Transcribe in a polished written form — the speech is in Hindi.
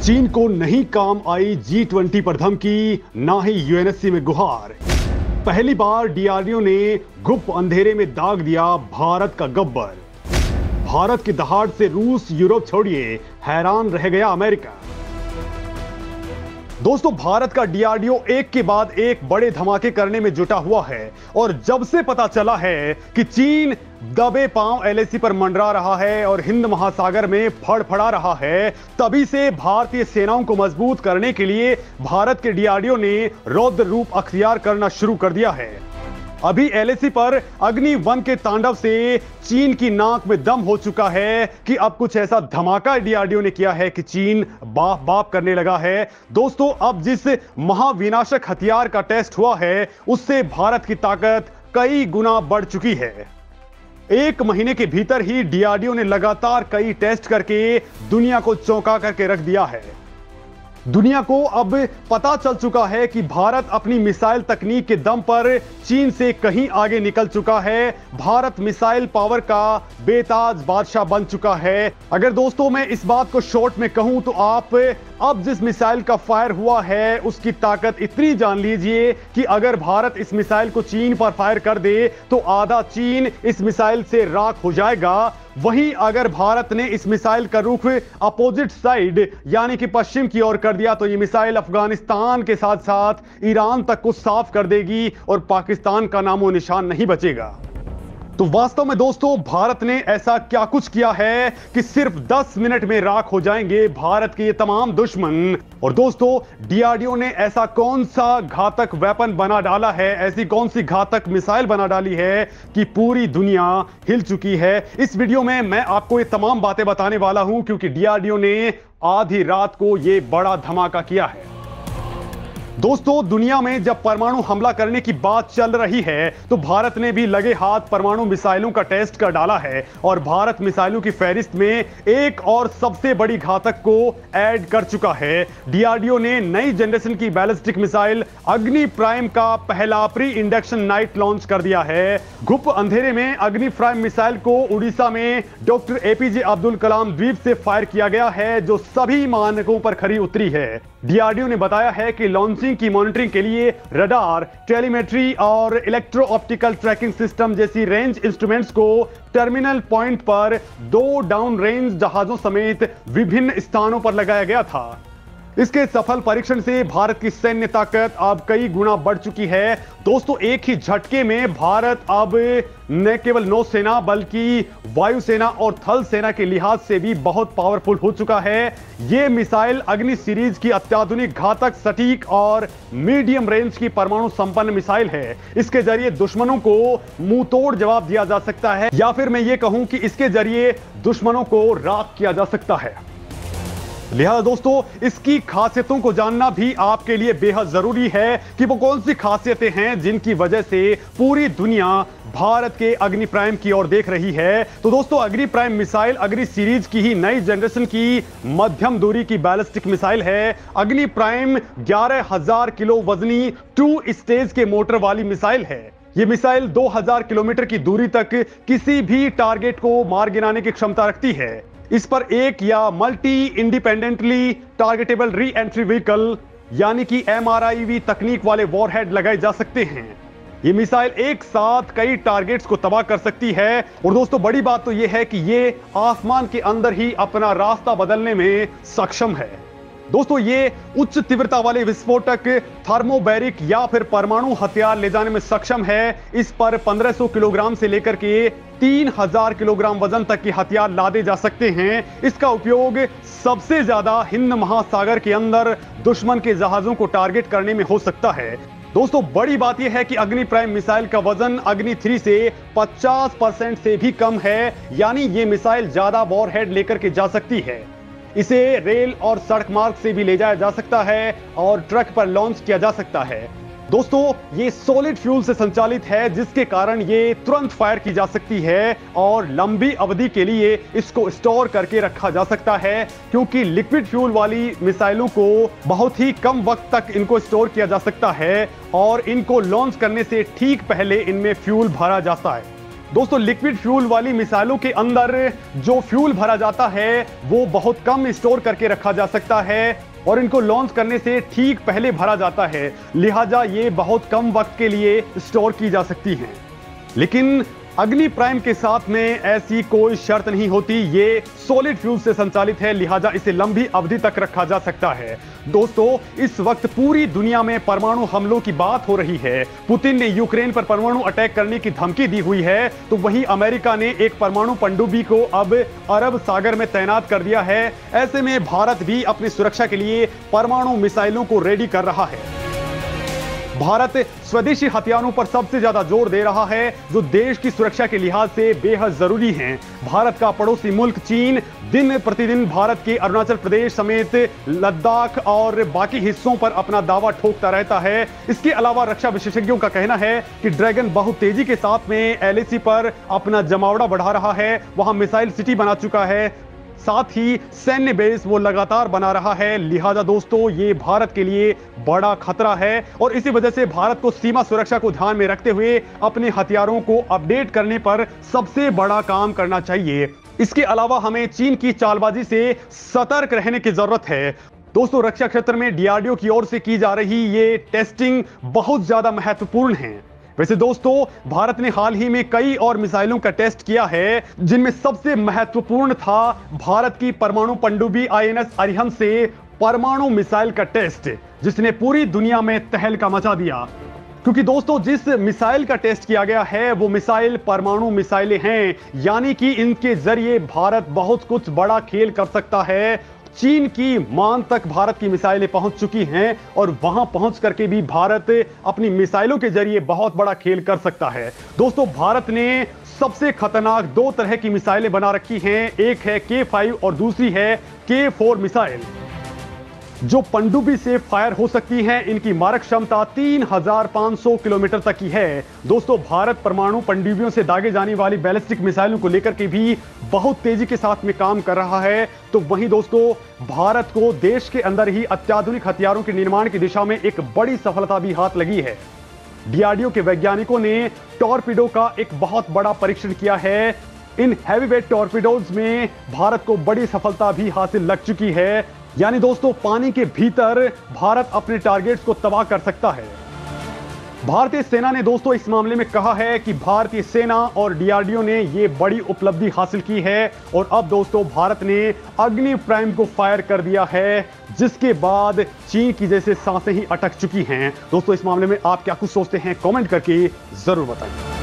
चीन को नहीं काम आई G20 पर धमकी, ना ही यूएनएससी में गुहार। पहली बार डीआरडीओ ने गुप्त अंधेरे में दाग दिया भारत का गब्बर। भारत की दहाड़ से रूस, यूरोप छोड़िए, हैरान रह गया अमेरिका। दोस्तों, भारत का डीआरडीओ एक के बाद एक बड़े धमाके करने में जुटा हुआ है और जब से पता चला है कि चीन दबे पांव एलएसी पर मंडरा रहा है और हिंद महासागर में फड़फड़ा रहा है, तभी से भारतीय सेनाओं को मजबूत करने के लिए भारत के डीआरडीओ ने रौद्र रूप अख्तियार करना शुरू कर दिया है। अभी एलएसी पर अग्नि 1 के तांडव से चीन की नाक में दम हो चुका है कि अब कुछ ऐसा धमाका डीआरडीओ ने किया है कि चीन बाप बाप करने लगा है। दोस्तों, अब जिस महाविनाशक हथियार का टेस्ट हुआ है उससे भारत की ताकत कई गुना बढ़ चुकी है। एक महीने के भीतर ही डीआरडीओ ने लगातार कई टेस्ट करके दुनिया को चौंका करके रख दिया है। दुनिया को अब पता चल चुका है कि भारत अपनी मिसाइल तकनीक के दम पर चीन से कहीं आगे निकल चुका है। भारत मिसाइल पावर का बेताज बादशाह बन चुका है। अगर दोस्तों मैं इस बात को शॉर्ट में कहूं तो आप अब जिस मिसाइल का फायर हुआ है उसकी ताकत इतनी जान लीजिए कि अगर भारत इस मिसाइल को चीन पर फायर कर दे तो आधा चीन इस मिसाइल से राख हो जाएगा। वहीं अगर भारत ने इस मिसाइल का रुख अपोजिट साइड यानी कि पश्चिम की ओर कर दिया तो ये मिसाइल अफगानिस्तान के साथ साथ ईरान तक को साफ कर देगी और पाकिस्तान का नामो निशान नहीं बचेगा। तो वास्तव में दोस्तों, भारत ने ऐसा क्या कुछ किया है कि सिर्फ 10 मिनट में राख हो जाएंगे भारत के ये तमाम दुश्मन। और दोस्तों, डीआरडीओ ने ऐसा कौन सा घातक वेपन बना डाला है, ऐसी कौन सी घातक मिसाइल बना डाली है कि पूरी दुनिया हिल चुकी है। इस वीडियो में मैं आपको ये तमाम बातें बताने वाला हूं क्योंकि डीआरडीओ ने आधी रात को ये बड़ा धमाका किया है। दोस्तों, दुनिया में जब परमाणु हमला करने की बात चल रही है तो भारत ने भी लगे हाथ परमाणु मिसाइलों का टेस्ट कर डाला है और भारत मिसाइलों की फहरिस्त में एक और सबसे बड़ी घातक को ऐड कर चुका है। डीआरडीओ ने नई जनरेशन की बैलिस्टिक मिसाइल अग्नि प्राइम का पहला प्री इंडक्शन नाइट लॉन्च कर दिया है। गुप्त अंधेरे में अग्नि प्राइम मिसाइल को उड़ीसा में डॉक्टर एपीजे अब्दुल कलाम द्वीप से फायर किया गया है जो सभी मानकों पर खरी उतरी है। डीआरडीओ ने बताया है कि लॉन्चिंग की मॉनिटरिंग के लिए रडार, टेलीमेट्री और इलेक्ट्रो ऑप्टिकल ट्रैकिंग सिस्टम जैसी रेंज इंस्ट्रूमेंट्स को टर्मिनल पॉइंट पर 2 डाउन रेंज जहाजों समेत विभिन्न स्थानों पर लगाया गया था। इसके सफल परीक्षण से भारत की सैन्य ताकत अब कई गुना बढ़ चुकी है। दोस्तों, एक ही झटके में भारत अब न केवल नौसेना बल्कि वायुसेना और थल सेना के लिहाज से भी बहुत पावरफुल हो चुका है। यह मिसाइल अग्नि सीरीज की अत्याधुनिक घातक, सटीक और मीडियम रेंज की परमाणु संपन्न मिसाइल है। इसके जरिए दुश्मनों को मुंह तोड़ जवाब दिया जा सकता है या फिर मैं ये कहूं कि इसके जरिए दुश्मनों को राख किया जा सकता है। लिहाजा दोस्तों, इसकी खासियतों को जानना भी आपके लिए बेहद जरूरी है कि वो कौन सी खासियतें हैं जिनकी वजह से पूरी दुनिया भारत के अग्नि प्राइम की ओर देख रही है। तो दोस्तों, अग्नि प्राइम मिसाइल अग्नि सीरीज की ही नई जनरेशन की मध्यम दूरी की बैलिस्टिक मिसाइल है। अग्नि प्राइम 11,000 किलो वजनी 2 स्टेज के मोटर वाली मिसाइल है। यह मिसाइल 2000 किलोमीटर की दूरी तक किसी भी टारगेट को मार गिराने की क्षमता रखती है। इस पर एक या multi independently targetable re entry vehicle यानी कि MRIV तकनीक वाले वॉरहेड लगाए जा सकते हैं। ये मिसाइल एक साथ कई टारगेट्स को तबाह कर सकती है। और दोस्तों, बड़ी बात तो यह है कि ये आसमान के अंदर ही अपना रास्ता बदलने में सक्षम है। दोस्तों, ये उच्च तीव्रता वाले विस्फोटक थर्मोबैरिक या फिर परमाणु हथियार ले जाने में सक्षम है। इस पर 1500 किलोग्राम से लेकर के 3000 किलोग्राम वजन तक के हथियार लादे जा सकते हैं। इसका उपयोग सबसे ज्यादा हिंद महासागर के अंदर दुश्मन के जहाजों को टारगेट करने में हो सकता है। दोस्तों, बड़ी बात यह है कि अग्नि प्राइम मिसाइल का वजन अग्नि 3 से 50% से भी कम है, यानी यह मिसाइल ज्यादा वॉरहेड लेकर के जा सकती है। इसे रेल और सड़क मार्ग से भी ले जाया जा सकता है और ट्रक पर लॉन्च किया जा सकता है। दोस्तों, ये सॉलिड फ्यूल से संचालित है जिसके कारण ये तुरंत फायर की जा सकती है और लंबी अवधि के लिए इसको स्टोर करके रखा जा सकता है, क्योंकि लिक्विड फ्यूल वाली मिसाइलों को बहुत ही कम वक्त तक इनको स्टोर किया जा सकता है और इनको लॉन्च करने से ठीक पहले इनमें फ्यूल भरा जाता है। दोस्तों लिक्विड फ्यूल वाली मिसाइलों के अंदर जो फ्यूल भरा जाता है वो बहुत कम स्टोर करके रखा जा सकता है और इनको लॉन्च करने से ठीक पहले भरा जाता है, लिहाजा ये बहुत कम वक्त के लिए स्टोर की जा सकती हैं। लेकिन अग्नि प्राइम के साथ में ऐसी कोई शर्त नहीं होती, ये सॉलिड फ्यूल से संचालित है, लिहाजा इसे लंबी अवधि तक रखा जा सकता है। दोस्तों इस वक्त पूरी दुनिया में परमाणु हमलों की बात हो रही है। पुतिन ने यूक्रेन पर परमाणु अटैक करने की धमकी दी हुई है, तो वहीं अमेरिका ने एक परमाणु पनडुब्बी को अब अरब सागर में तैनात कर दिया है। ऐसे में भारत भी अपनी सुरक्षा के लिए परमाणु मिसाइलों को रेडी कर रहा है। भारत स्वदेशी हथियारों पर सबसे ज्यादा जोर दे रहा है, जो देश की सुरक्षा के लिहाज से बेहद जरूरी हैं। भारत का पड़ोसी मुल्क चीन दिन प्रतिदिन भारत के अरुणाचल प्रदेश समेत लद्दाख और बाकी हिस्सों पर अपना दावा ठोकता रहता है। इसके अलावा रक्षा विशेषज्ञों का कहना है कि ड्रैगन बहुत तेजी के साथ में एलएसी पर अपना जमावड़ा बढ़ा रहा है, वहां मिसाइल सिटी बना चुका है, साथ ही सैन्य बेस वो लगातार बना रहा है। लिहाजा दोस्तों ये भारत के लिए बड़ा खतरा है और इसी वजह से भारत को सीमा सुरक्षा को ध्यान में रखते हुए अपने हथियारों को अपडेट करने पर सबसे बड़ा काम करना चाहिए। इसके अलावा हमें चीन की चालबाजी से सतर्क रहने की जरूरत है। दोस्तों रक्षा क्षेत्र में डीआरडीओ की ओर से की जा रही ये टेस्टिंग बहुत ज्यादा महत्वपूर्ण है। वैसे दोस्तों भारत ने हाल ही में कई और मिसाइलों का टेस्ट किया है, जिनमें सबसे महत्वपूर्ण था भारत की परमाणु पनडुब्बी आईएनएस अरिहंत से परमाणु मिसाइल का टेस्ट, जिसने पूरी दुनिया में तहलका मचा दिया। क्योंकि दोस्तों जिस मिसाइल का टेस्ट किया गया है वो मिसाइल परमाणु मिसाइलें हैं, यानी कि इनके जरिए भारत बहुत कुछ बड़ा खेल कर सकता है। चीन की मान तक भारत की मिसाइलें पहुंच चुकी हैं और वहां पहुंच करके भी भारत अपनी मिसाइलों के जरिए बहुत बड़ा खेल कर सकता है। दोस्तों भारत ने सबसे खतरनाक दो तरह की मिसाइलें बना रखी हैं, एक है K5 और दूसरी है K4 मिसाइल, जो पनडुब्बी से फायर हो सकती हैं। इनकी मारक क्षमता 3500 किलोमीटर तक की है। दोस्तों भारत परमाणु पनडुब्बियों से दागे जाने वाली बैलिस्टिक मिसाइलों को लेकर के भी बहुत तेजी के साथ में काम कर रहा है। तो वहीं दोस्तों भारत को देश के अंदर ही अत्याधुनिक हथियारों के निर्माण की दिशा में एक बड़ी सफलता भी हाथ लगी है। डीआरडीओ के वैज्ञानिकों ने टॉर्पीडो का एक बहुत बड़ा परीक्षण किया है। इन हैवीवेट टॉर्पीडोज में भारत को बड़ी सफलता भी हासिल लग चुकी है, यानी दोस्तों पानी के भीतर भारत अपने टारगेट्स को तबाह कर सकता है। भारतीय सेना ने दोस्तों इस मामले में कहा है कि भारतीय सेना और डीआरडीओ ने यह बड़ी उपलब्धि हासिल की है और अब दोस्तों भारत ने अग्नि प्राइम को फायर कर दिया है, जिसके बाद चीन की जैसे सांसें ही अटक चुकी हैं। दोस्तों इस मामले में आप क्या कुछ सोचते हैं, कमेंट करके जरूर बताएं।